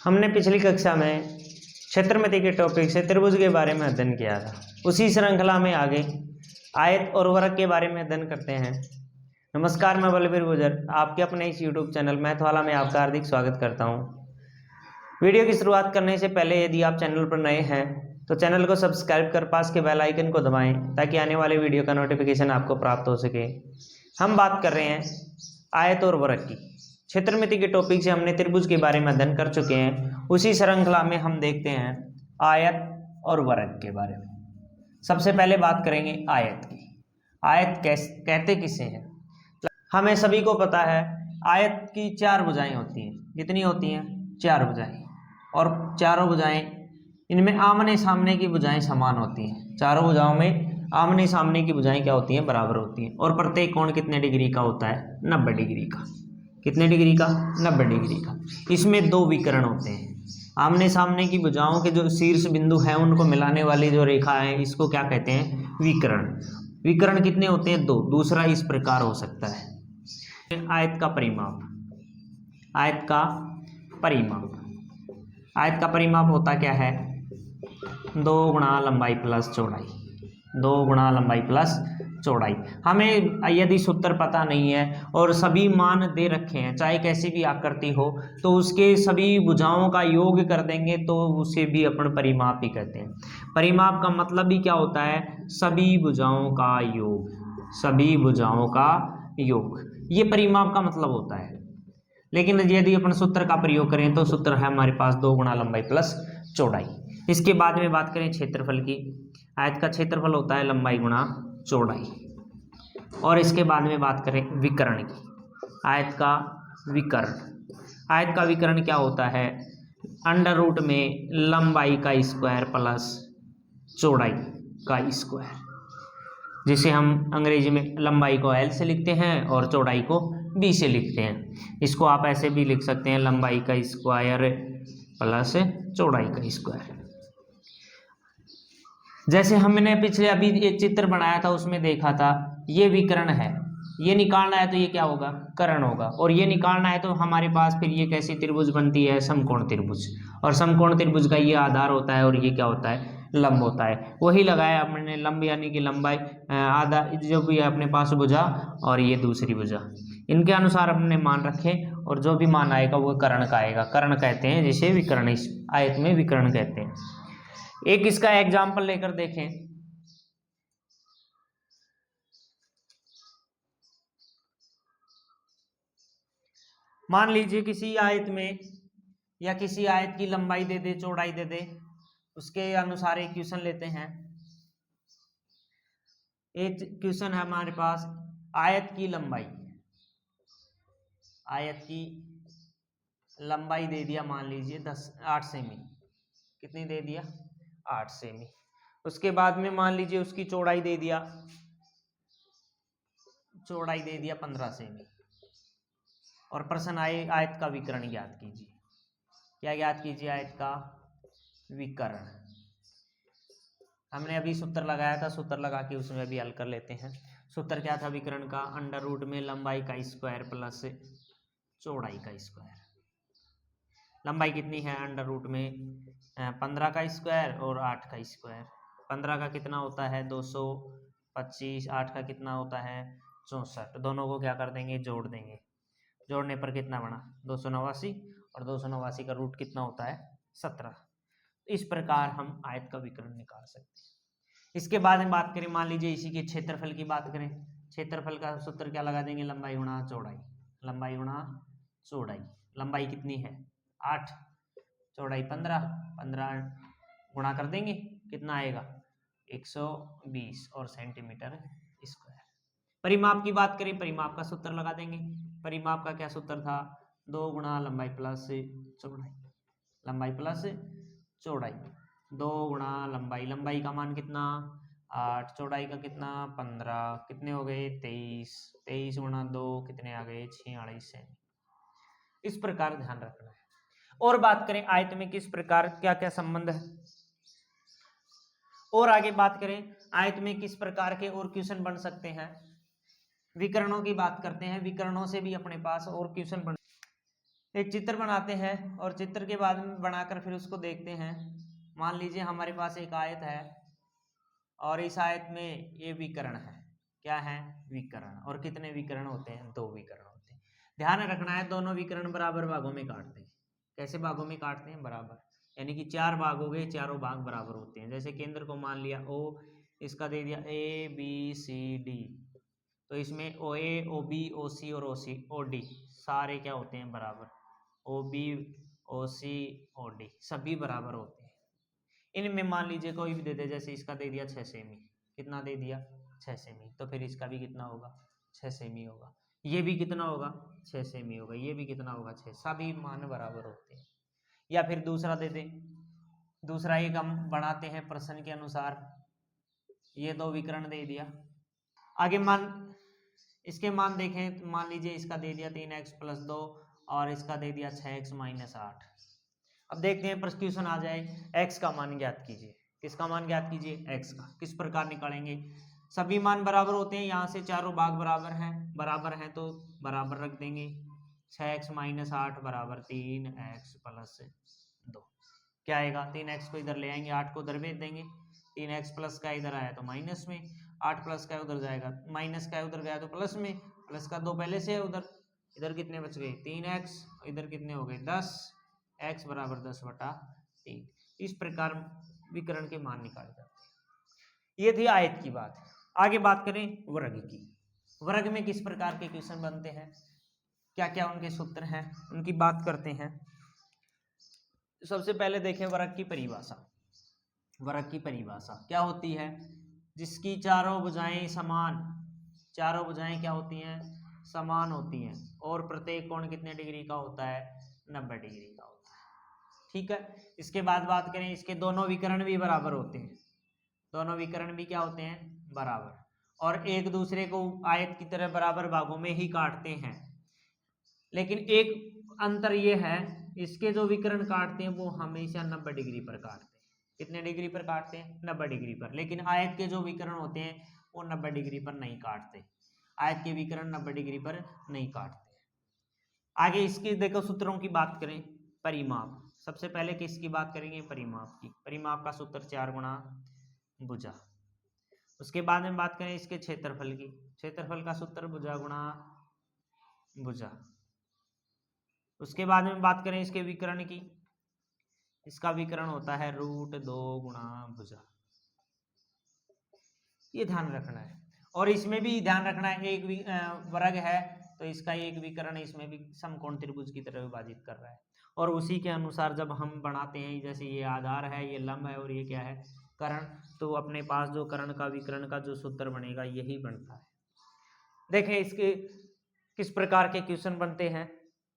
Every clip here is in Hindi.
हमने पिछली कक्षा में क्षेत्रमिति के टॉपिक से त्रिभुज के बारे में अध्ययन किया था। उसी श्रृंखला में आगे आयत और वर्ग के बारे में अध्ययन करते हैं। नमस्कार, मैं बलबीर गुर्जर आपके अपने इस YouTube चैनल मैथ वाला में आपका हार्दिक स्वागत करता हूं। वीडियो की शुरुआत करने से पहले यदि आप चैनल पर नए हैं तो चैनल को सब्सक्राइब कर पास के बेल आइकन को दबाएं ताकि आने वाले वीडियो का नोटिफिकेशन आपको प्राप्त हो सके। हम बात कर रहे हैं आयत और वर्ग की। क्षेत्रमिति के टॉपिक से हमने त्रिभुज के बारे में अध्ययन कर चुके हैं। उसी श्रृंखला में हम देखते हैं आयत और वर्ग के बारे में। सबसे पहले बात करेंगे आयत की। आयत कहते किसे हैं? हमें सभी को पता है आयत की चार भुजाएं होती हैं। कितनी होती हैं? चार भुजाएं। और चारों भुजाएं, इनमें आमने सामने की भुजाएं समान होती हैं। चारों भुजाओं में आमने सामने की भुजाएं क्या होती हैं? बराबर होती हैं। और प्रत्येक कोण कितने डिग्री का होता है? 90 डिग्री का। कितने डिग्री का? 90 डिग्री का। इसमें दो विकर्ण होते हैं। आमने सामने की भुजाओं के जो शीर्ष बिंदु हैं उनको मिलाने वाली जो रेखा है इसको क्या कहते हैं? विकर्ण। विकर्ण कितने होते हैं? दो। दूसरा इस प्रकार हो सकता है। आयत का परिमाप। आयत का परिमाप। आयत का परिमाप होता क्या है? 2 गुणा लंबाई प्लस चौड़ाई। 2 गुणा लंबाई प्लस चौड़ाई। हमें यदि सूत्र पता नहीं है और सभी मान दे रखे हैं, चाहे कैसी भी आकृति हो, तो उसके सभी भुजाओं का योग कर देंगे तो उसे भी अपन परिमाप ही कहते हैं। परिमाप का मतलब ही क्या होता है? सभी भुजाओं का योग। सभी भुजाओं का योग, ये परिमाप का मतलब होता है। लेकिन यदि अपन सूत्र का प्रयोग करें तो सूत्र है हमारे पास 2 गुणा लंबाई प्लस चौड़ाई। इसके बाद में बात करें क्षेत्रफल की। आयत का क्षेत्रफल होता है लंबाई गुणा चौड़ाई। और इसके बाद में बात करें विकर्ण की। आयत का विकर्ण। आयत का विकर्ण क्या होता है? अंडर रूट में लंबाई का स्क्वायर प्लस चौड़ाई का स्क्वायर, जिसे हम अंग्रेजी में लंबाई को L से लिखते हैं और चौड़ाई को B से लिखते हैं। इसको आप ऐसे भी लिख सकते हैं, लंबाई का स्क्वायर प्लस चौड़ाई का स्क्वायर। जैसे हमने पिछले अभी एक चित्र बनाया था उसमें देखा था, ये विकर्ण है, ये निकालना है तो ये क्या होगा? कर्ण होगा। और ये निकालना है तो हमारे पास फिर ये कैसी त्रिभुज बनती है? समकोण त्रिभुज। और समकोण त्रिभुज का ये आधार होता है और ये क्या होता है? लंब होता है। वही लगाया हमने, लंब यानी कि लंबाई आधा जो भी है अपने पास भुजा और ये दूसरी भुजा, इनके अनुसार हमने मान रखे और जो भी मान आएगा वो कर्ण का आएगा। कर्ण कहते हैं जिसे विकर्ण, इस आयत में विकर्ण कहते हैं। एक इसका एग्जाम्पल लेकर देखें। मान लीजिए किसी आयत में या किसी आयत की लंबाई दे दे, चौड़ाई दे दे, उसके अनुसार एक क्वेश्चन लेते हैं। एक क्वेश्चन है हमारे पास, आयत की लंबाई। आयत की लंबाई दे दिया मान लीजिए 8 सेमी। कितनी दे दिया? 8 सेमी। उसके बाद में मान लीजिए उसकी चौड़ाई दे दिया, 15 सेमी। और प्रश्न आए आयत का विकर्ण ज्ञात कीजिए। क्या ज्ञात कीजिए? आयत का विकर्ण। हमने अभी सूत्र लगाया था, सूत्र लगा के उसमें अभी हल कर लेते हैं। सूत्र क्या था विकर्ण का? अंडर रूट में लंबाई का स्क्वायर प्लस चौड़ाई का स्क्वायर। लंबाई कितनी है? अंडर रूट में 15 का स्क्वायर और 8 का स्क्वायर। 15 का कितना होता है? 225। 8 का कितना होता है? 64। दोनों को क्या कर देंगे? जोड़ देंगे। जोड़ने पर कितना बना? 289। और 289 का रूट कितना होता है? 17। इस प्रकार हम आयत का विकर्ण निकाल सकते हैं। इसके बाद में बात करें, मान लीजिए इसी के क्षेत्रफल की बात करें। क्षेत्रफल का सूत्र क्या लगा देंगे? लंबाई गुणा चौड़ाई। लंबाई गुणा चौड़ाई। लंबाई कितनी है? 8, चौड़ाई 15। 15 गुणा कर देंगे, कितना आएगा? 120 और सेंटीमीटर स्क्वायर। परिमाप की बात करें, परिमाप का सूत्र लगा देंगे। परिमाप का क्या सूत्र था? 2 गुणा लंबाई प्लस चौड़ाई। लंबाई प्लस चौड़ाई। 2 गुणा लंबाई, लंबाई का मान कितना? 8, चौड़ाई का कितना? 15। कितने हो गए? 23। 23 गुणा 2 कितने आ गए? 46 सेमी। इस प्रकार ध्यान रखना है। और बात करें आयत में किस प्रकार क्या क्या संबंध है, और आगे बात करें आयत में किस प्रकार के और क्वेश्चन बन सकते हैं। विकर्णों की बात करते हैं। विकर्णों से भी अपने पास और क्वेश्चन बन, एक चित्र बनाते हैं और चित्र के बाद में बनाकर फिर उसको देखते हैं। मान लीजिए हमारे पास एक आयत है और इस आयत में ये विकर्ण है। क्या है? विकर्ण। और कितने विकर्ण होते हैं? 2 विकर्ण होते हैं। ध्यान रखना है दोनों विकर्ण बराबर भागों में काटते हैं। कैसे भागों में काटते हैं? बराबर, यानी कि 4 भाग हो गए, चारों भाग बराबर होते हैं। जैसे केंद्र को मान लिया O, इसका दे दिया ABCD, तो इसमें OA, OB, OC और OD सारे क्या होते हैं? बराबर। OB, OC, OD सभी बराबर होते हैं। इनमें मान लीजिए कोई भी दे दे, जैसे इसका दे दिया 6 सेमी। कितना दे दिया? 6 सेमी। तो फिर इसका भी कितना होगा? 6 सेमी होगा। ये भी कितना होगा? 6 सेमी होगा। ये भी कितना होगा? 6। सभी मान बराबर होते हैं। या फिर दूसरा दे दे, दूसरा एक हम बनाते हैं प्रश्न के अनुसार। ये 2 विकर्ण दे दिया। आगे मान, इसके मान देखें, मान लीजिए इसका दे दिया 3x + 2 और इसका दे दिया 6x - 8। अब देखते हैं क्वेश्चन आ जाए, x का मान ज्ञात कीजिए। किसका मान ज्ञात कीजिए? x का। किस प्रकार निकालेंगे? सभी मान बराबर होते हैं, यहाँ से चारों भाग बराबर हैं तो बराबर रख देंगे। 6x - 8 बराबर 3x + 2। क्या आएगा? 3x को इधर ले आएंगे, 8 को उधर भेज देंगे। 3x प्लस का इधर आया तो माइनस में, 8 प्लस का उधर जाएगा, माइनस का उधर गया तो प्लस में, प्लस का 2 पहले से है उधर। इधर कितने बच गए? 3x, इधर कितने हो गए? 10, x बराबर 10/3। इस प्रकार विकर्ण के मान निकाले जाते हैं। ये थी आयत की बात। आगे बात करें वर्ग की। वर्ग में किस प्रकार के क्वेश्चन बनते हैं, क्या क्या उनके सूत्र हैं, उनकी बात करते हैं। सबसे पहले देखें वर्ग की परिभाषा। वर्ग की परिभाषा क्या होती है? जिसकी चारों भुजाएं समान, चारों भुजाएं क्या होती हैं? समान होती हैं, और प्रत्येक कोण कितने डिग्री का होता है? 90 डिग्री का होता है। ठीक है। इसके बाद बात करें, इसके दोनों विकर्ण भी बराबर होते हैं। दोनों विकर्ण भी क्या होते हैं? बराबर, और एक दूसरे को आयत की तरह बराबर भागों में ही काटते हैं। लेकिन एक अंतर यह है, इसके जो विकर्ण काटते हैं वो हमेशा 90 डिग्री पर काटते हैं। कितने डिग्री पर काटते हैं? 90 डिग्री पर। लेकिन आयत के जो विकर्ण होते हैं वो 90 डिग्री पर नहीं काटते। आयत के विकर्ण 90 डिग्री पर नहीं काटते। आगे इसके देखो सूत्रों की बात करें। परिमाप, सबसे पहले किसकी बात करेंगे? परिमाप की। परिमाप का सूत्र 4 गुणा भुजा। उसके बाद में बात करें इसके क्षेत्रफल की। क्षेत्रफल का सूत्र भुजा गुणा भुजा। उसके बाद में बात करें इसके विकर्ण की। इसका विकर्ण होता है √2 गुणा भुजा। ये ध्यान रखना है। और इसमें भी ध्यान रखना है, एक वर्ग है तो इसका एक विकर्ण इसमें भी समकोण त्रिभुज की तरह विभाजित कर रहा है, और उसी के अनुसार जब हम बनाते हैं, जैसे ये आधार है, ये लंब है, और ये क्या है? कर्ण, तो अपने पास जो कर्ण का विकर्ण का जो सूत्र बनेगा यही बनता है। देखें इसके किस प्रकार के क्वेश्चन बनते हैं।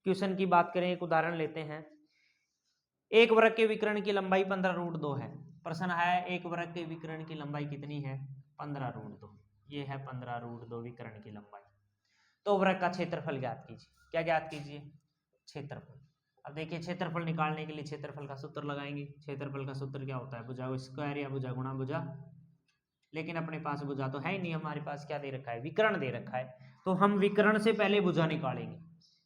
क्वेश्चन की बात करें, एक उदाहरण लेते हैं। एक वृत्त के विकर्ण की लंबाई 15√2 है। प्रश्न है एक वृत्त के विकर्ण की लंबाई कितनी है? 15√2। ये है 15√2 विकर्ण की लंबाई। तो वृत्त का क्षेत्रफल ज्ञात कीजिए। क्या ज्ञात कीजिए? क्षेत्रफल। अब देखिए क्षेत्रफल निकालने के लिए क्षेत्रफल का सूत्र लगाएंगे। क्षेत्रफल का सूत्र क्या होता है? भुजा स्क्वायर या भुजा गुणा भुजा। लेकिन अपने पास भुजा तो है ही नहीं, हमारे पास क्या दे रखा है? विकर्ण दे रखा है। तो हम विकर्ण से पहले भुजा निकालेंगे।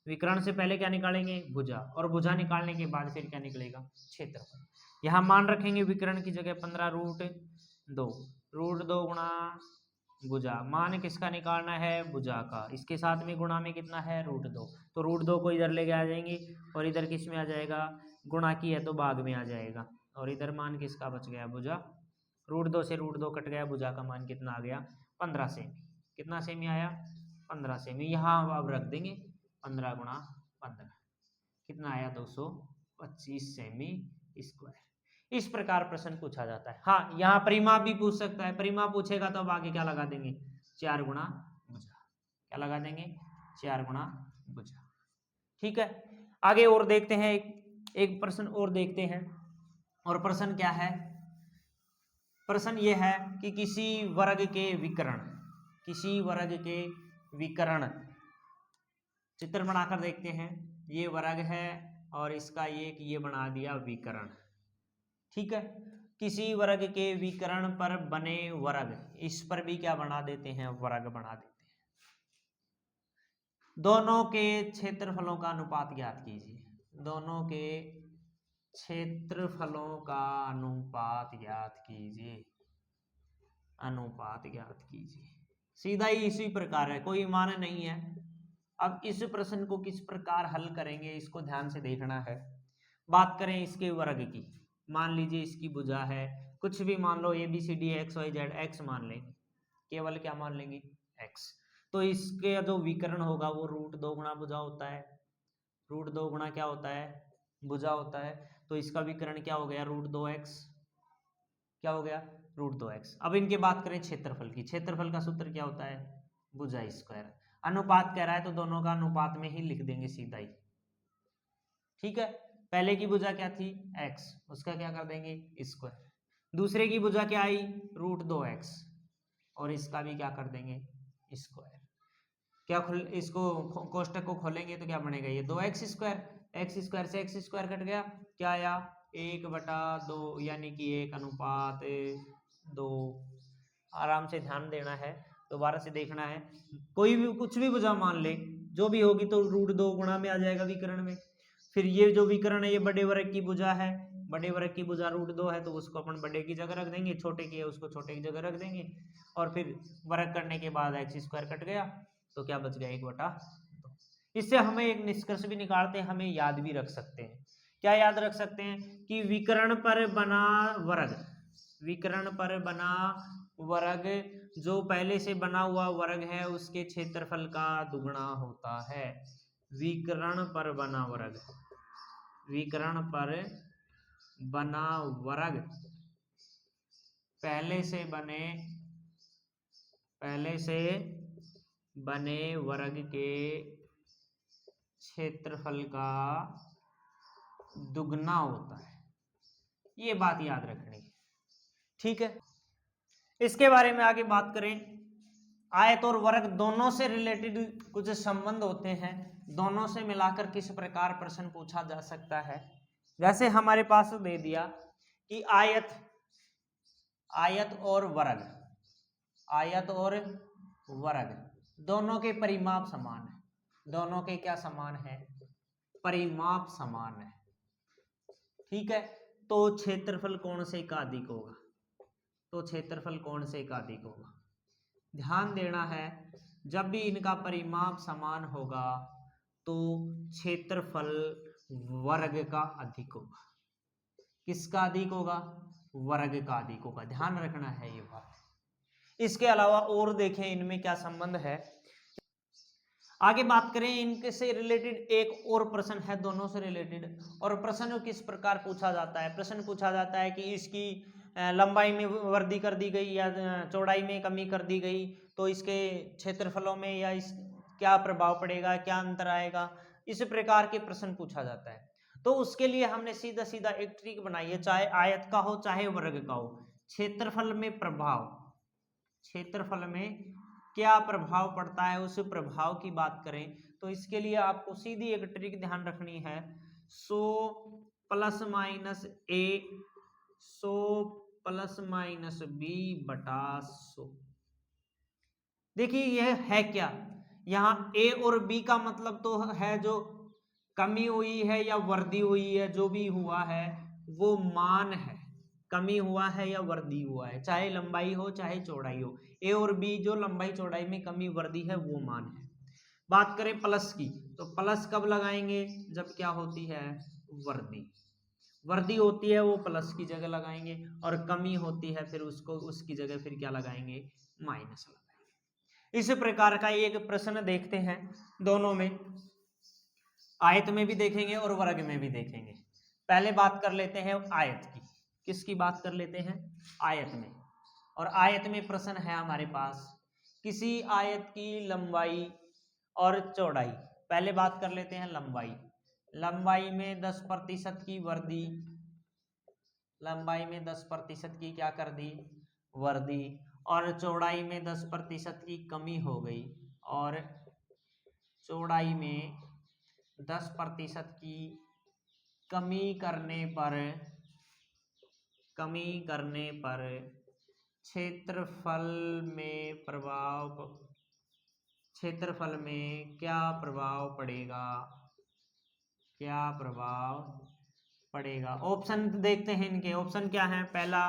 विकर्ण से पहले क्या निकालेंगे? भुजा, और भुजा निकालने के बाद फिर क्या निकलेगा? क्षेत्रफल। यहाँ मान रखेंगे विकर्ण की जगह 15√2। √2 गुणा भुजा। मान किसका निकालना है? भुजा का। इसके साथ में गुणा में कितना है? √2। तो √2 को इधर लेके आ जाएंगे, और इधर किस में आ जाएगा? गुणा की है तो भाग में आ जाएगा, और इधर मान किसका बच गया? भुजा। √2 से √2 कट गया, भुजा का मान कितना आ गया? 15 सेमी। कितना सेमी आया? 15 सेमी। यहाँ अब रख देंगे 15 गुणा 15, कितना आया? 225 सेमी स्क्वायर। इस प्रकार प्रश्न पूछा जाता है। हाँ, यहाँ परिमाप भी पूछ सकता है। परिमाप पूछेगा तो अब आगे क्या लगा देंगे? 4 गुणा भुजा। क्या लगा देंगे? 4 गुणा भुजा। ठीक है। आगे और देखते हैं, एक प्रश्न और देखते हैं। और प्रश्न क्या है? प्रश्न ये है कि किसी वर्ग के विकर्ण, चित्र बनाकर देखते हैं। ये वर्ग है और इसका ये बना दिया विकर्ण। ठीक है। किसी वर्ग के विकर्ण पर बने वर्ग, इस पर भी क्या बना देते हैं? वर्ग बना देते हैं। दोनों के क्षेत्रफलों का अनुपात ज्ञात कीजिए। दोनों के क्षेत्रफलों का अनुपात ज्ञात कीजिए। अनुपात ज्ञात कीजिए, सीधा ही इसी प्रकार है, कोई मान नहीं है। अब इस प्रश्न को किस प्रकार हल करेंगे इसको ध्यान से देखना है। बात करें इसके वर्ग की, मान लीजिए इसकी भुजा है, कुछ भी मान लो A B C D X Y Z, X मान लेंगे, केवल क्या मान लेंगे, एक्स। तो इसके जो विकर्ण होगा वो रूट 2 गुणा भुजा होता है। रूट 2 गुणा क्या होता है, भुजा होता है। तो इसका विकर्ण क्या हो गया, रूट 2x, क्या हो गया, रूट 2x। अब इनके बात करें क्षेत्रफल की, क्षेत्रफल का सूत्र क्या होता है, भुजा स्क्वायर। अनुपात कह रहा है तो दोनों का अनुपात में ही लिख देंगे सीधा ही, ठीक है। पहले की भुजा क्या थी, x, उसका क्या कर देंगे स्क्वायर। दूसरे की भुजा क्या आई, रूट 2x, और इसका भी क्या कर देंगे स्क्वायर। क्या इसको कोष्टक को खोलेंगे तो क्या बनेगा, ये 2x स्क्वायर, एक्स स्क्वायर से एक्स स्क्वायर कट गया, क्या आया 1/2, यानी कि 1:2। आराम से ध्यान देना है, दोबारा से देखना है। कोई भी कुछ भी भुजा मान ले, जो भी होगी तो रूट 2 गुणा में आ जाएगा विकर्ण में। फिर ये जो विकर्ण है ये बड़े वर्ग की भुजा है, बड़े वर्ग की भुजा रूट 2 है तो उसको अपन बड़े की जगह रख देंगे, छोटे की है उसको छोटे की जगह रख देंगे, और फिर वर्ग करने के बाद एक्स स्क्वायर कट गया तो क्या बच गया 1/2। इससे हमें एक निष्कर्ष भी निकालते हैं, हमें याद भी रख सकते हैं। क्या याद रख सकते हैं कि विकर्ण पर बना वर्ग, विकर्ण पर बना वर्ग जो पहले से बना हुआ वर्ग है उसके क्षेत्रफल का दुगुना होता है। विकर्ण पर बना वर्ग, विकर्ण पर बना वर्ग पहले से बने वर्ग के क्षेत्रफल का दुगना होता है, ये बात याद रखनी है, ठीक है। इसके बारे में आगे बात करें, आयत और वर्ग दोनों से रिलेटेड कुछ संबंध होते हैं, दोनों से मिलाकर किस प्रकार प्रश्न पूछा जा सकता है। जैसे हमारे पास दे दिया कि आयत और वर्ग, आयत और वर्ग दोनों के परिमाप समान है, दोनों के क्या समान है, परिमाप समान है, ठीक है। तो क्षेत्रफल कौन से का अधिक होगा, तो क्षेत्रफल कौन से का अधिक होगा, ध्यान देना है। जब भी इनका परिमाप समान होगा तो क्षेत्रफल वर्ग का अधिक होगा। किसका अधिक होगा, वर्ग का अधिक होगा, ध्यान रखना है ये बात। इसके अलावा और देखें इनमें क्या संबंध है। आगे बात करें इनके से रिलेटेड एक और प्रश्न है, दोनों से रिलेटेड, और प्रश्न किस प्रकार पूछा जाता है। प्रश्न पूछा जाता है कि इसकी लंबाई में वृद्धि कर दी गई या चौड़ाई में कमी कर दी गई तो इसके क्षेत्रफलों में या इस क्या प्रभाव पड़ेगा, क्या अंतर आएगा, इस प्रकार के प्रश्न पूछा जाता है। तो उसके लिए हमने सीधा सीधा एक ट्रिक बनाई है, चाहे आयत का हो चाहे वर्ग का हो, क्षेत्रफल में प्रभाव, क्षेत्रफल में क्या प्रभाव पड़ता है उस प्रभाव की बात करें तो इसके लिए आपको सीधी एक ट्रिक ध्यान रखनी है, 100 प्लस माइनस ए 100 प्लस माइनस बी बटा 100। देखिए यह है क्या, यहाँ ए और बी का मतलब तो है जो कमी हुई है या वृद्धि हुई है, जो भी हुआ है वो मान है, कमी हुआ है या वृद्धि हुआ है, चाहे लंबाई हो चाहे चौड़ाई हो। ए और बी जो लंबाई चौड़ाई में कमी वृद्धि है वो मान है। बात करें प्लस की तो प्लस कब लगाएंगे, जब क्या होती है, वृद्धि, वृद्धि होती है वो प्लस की जगह लगाएंगे, और कमी होती है फिर उसको उसकी जगह फिर क्या लगाएंगे, माइनस लगाएंगे। इस प्रकार का एक प्रश्न देखते हैं, दोनों में, आयत में भी देखेंगे और वर्ग में भी देखेंगे। पहले बात कर लेते हैं आयत की, किसकी बात कर लेते हैं, आयत में। और आयत में प्रश्न है हमारे पास, किसी आयत की लंबाई और चौड़ाई, पहले बात कर लेते हैं लंबाई, लंबाई में 10% की वृद्धि, लंबाई में 10% की क्या कर दी, वृद्धि, और चौड़ाई में 10% की कमी हो गई, और चौड़ाई में 10% की कमी करने पर क्षेत्रफल में प्रभाव क्षेत्रफल में क्या प्रभाव पड़ेगा, क्या प्रभाव पड़ेगा। ऑप्शन देखते हैं इनके। ऑप्शन क्या है, पहला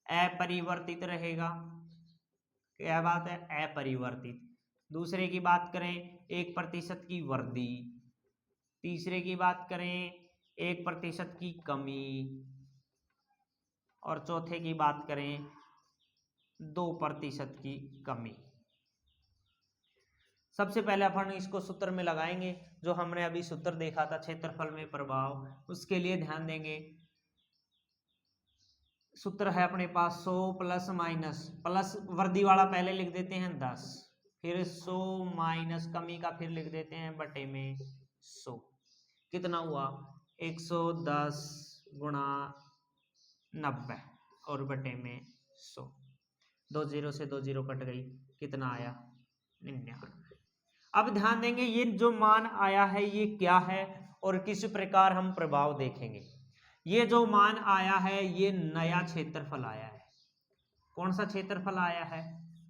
अपरिवर्तित रहेगा, क्या बात है, अपरिवर्तित। दूसरे की बात करें 1% की वृद्धि, तीसरे की बात करें 1% की कमी, और चौथे की बात करें 2% की कमी। सबसे पहले अपन इसको सूत्र में लगाएंगे, जो हमने अभी सूत्र देखा था क्षेत्रफल में प्रभाव, उसके लिए ध्यान देंगे। सूत्र है अपने पास 100 प्लस माइनस, प्लस वृद्धि वाला पहले लिख देते हैं 10, फिर 100 माइनस कमी का फिर लिख देते हैं बटे में 100। कितना हुआ, 110 गुणा 90 और बटे में 100। 2 0 से 2 0 कट गई, कितना आया, 99। अब ध्यान देंगे ये जो मान आया है ये क्या है और किस प्रकार हम प्रभाव देखेंगे। ये जो मान आया है ये नया क्षेत्रफल आया है। कौन सा क्षेत्रफल आया है,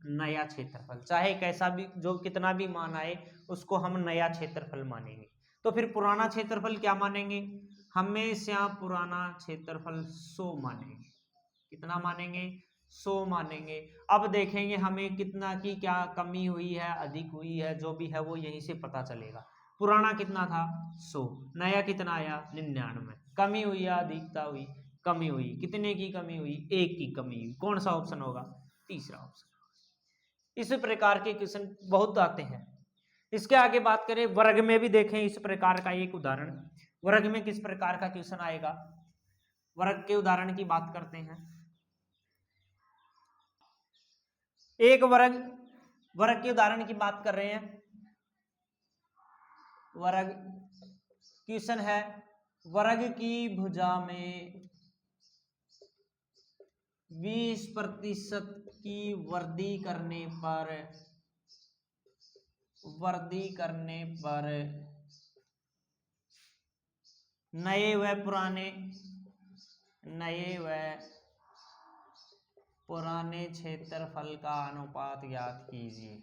नया क्षेत्रफल। चाहे कैसा भी, जो कितना भी मान आए उसको हम नया क्षेत्रफल मानेंगे। तो फिर पुराना क्षेत्रफल क्या मानेंगे, हमेशा पुराना क्षेत्रफल 100 मानेंगे। कितना मानेंगे, 100 मानेंगे। अब देखेंगे हमें कितना की क्या कमी हुई है, अधिक हुई है, जो भी है वो यहीं से पता चलेगा। पुराना कितना था 100, नया कितना आया 99। कमी हुई या अधिकता हुई, कमी हुई। कितने की कमी हुई, 1 की कमी हुई। कौन सा ऑप्शन होगा, तीसरा ऑप्शन। इस प्रकार के क्वेश्चन बहुत आते हैं। इसके आगे बात करें वर्ग में भी देखें इस प्रकार का एक उदाहरण। वर्ग में किस प्रकार का क्वेश्चन आएगा, वर्ग के उदाहरण की बात करते हैं। एक वर्ग के उदाहरण की बात कर रहे हैं। वर्ग क्वेश्चन है, वर्ग की भुजा में 20% की वृद्धि करने पर नए व पुराने क्षेत्रफल का अनुपात ज्ञात कीजिए।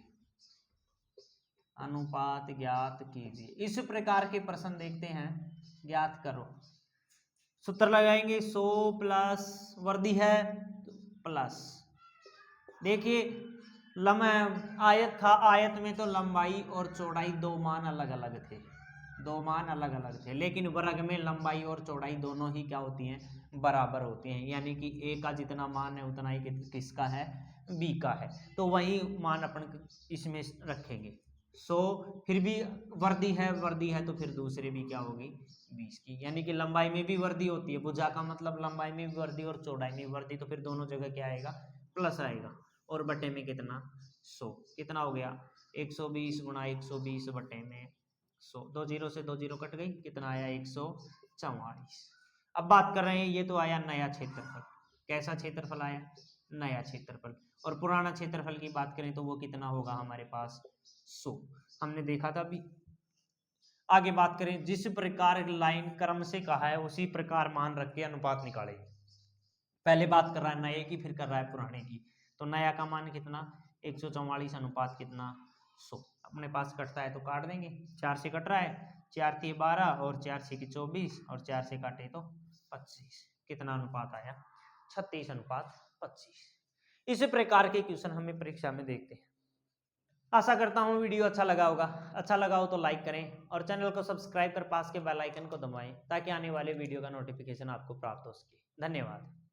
अनुपात ज्ञात कीजिए। इस प्रकार के प्रश्न देखते हैं, ज्ञात करो। सूत्र लगाएंगे 100 प्लस वृद्धि है प्लस, देखिए आयत था, आयत में तो लंबाई और चौड़ाई दो मान अलग अलग थे, दो मान अलग अलग थे, लेकिन वर्ग में लंबाई और चौड़ाई दोनों ही क्या होती हैं, बराबर होती हैं। यानी कि ए का जितना मान है उतना ही किसका है, बी का है। तो वही मान अपन इसमें रखेंगे 100, फिर भी वर्दी है तो फिर दूसरे भी क्या होगी 20 की। यानी कि लंबाई में भी वृद्धि होती है, भुजा का मतलब लंबाई में भी वृद्धि और चौड़ाई में वृद्धि, तो फिर दोनों जगह क्या आएगा, प्लस आएगा। और बटे में कितना 100, कितना हो गया 120 गुणा 120 बटे में 100। 2 0 से 2 0 कट गई, कितना आया 144। अब बात कर रहे हैं, ये तो आया नया क्षेत्रफल। कैसा क्षेत्रफल आया, नया क्षेत्रफल। और पुराना क्षेत्रफल की बात करें तो वो कितना होगा हमारे पास 100, हमने देखा था अभी। आगे बात करें, जिस प्रकार लाइन क्रम से कहा है उसी प्रकार मान रख के अनुपात निकालेंगे। पहले बात कर रहा है नए की, फिर कर रहा है पुराने की। तो नया का मान कितना 144 अनुपात कितना 100। अपने पास कटता है तो काट देंगे, 4 से कट रहा है, 4 3 12 और 4 6 24 और 4 से काटे तो 25। कितना अनुपात आया 36 अनुपात 25। इस प्रकार के क्वेश्चन हमें परीक्षा में देखते हैं। आशा करता हूँ वीडियो अच्छा लगा होगा। अच्छा लगा हो तो लाइक करें और चैनल को सब्सक्राइब कर पास के बेल आइकन को दबाएं, ताकि आने वाले वीडियो का नोटिफिकेशन आपको प्राप्त हो सके। धन्यवाद।